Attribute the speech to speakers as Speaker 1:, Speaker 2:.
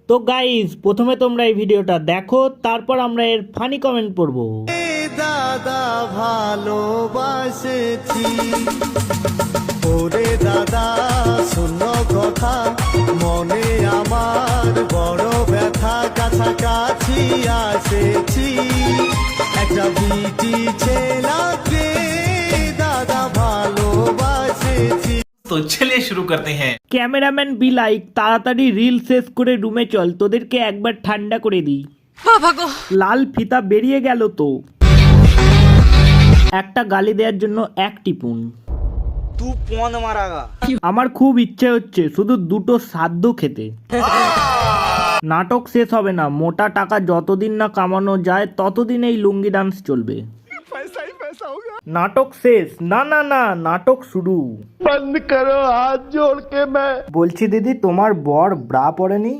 Speaker 1: তো গাইস, প্রথমে তোমরা এই ভিডিওটা দেখো, তারপর আমরা এর ফানি কমেন্ট পড়বো।
Speaker 2: দাদা ভালোবাসেছি ওরে দাদা, শূন্য কথা মনে আমার বড় ব্যথা, কাছাকাছি আসেছি একটা বিটি ছেলাকে দাদা ভালোবাসেছি।
Speaker 3: तो चलिए शुरू करते हैं।
Speaker 1: ক্যামেরাম্যান বি লাইক, তাড়াতাড়ি রিল শেষ করে রুমে চল, তোদেরকে একবার ঠান্ডা করে দিই। লাল ফিতা বেরিয়ে গেল তো। একটা গালি দেওয়ার জন্য এক টিপুন।
Speaker 4: तू पौन मारागा।
Speaker 1: আমার খুব ইচ্ছে হচ্ছে শুধু দুটো সাধ্য খেতে। নাটক শেষ হবে না, মোটা টাকা যতদিন না কামানো যায় ততদিন এই লুঙ্গি ডান্স চলবে। নাটক শেষ না, না না, নাটক শুরু।
Speaker 2: বন্ধ করো হাত জোড় কে मैं
Speaker 1: বলছি দিদি, তোমার বর ব্রা পরেনি?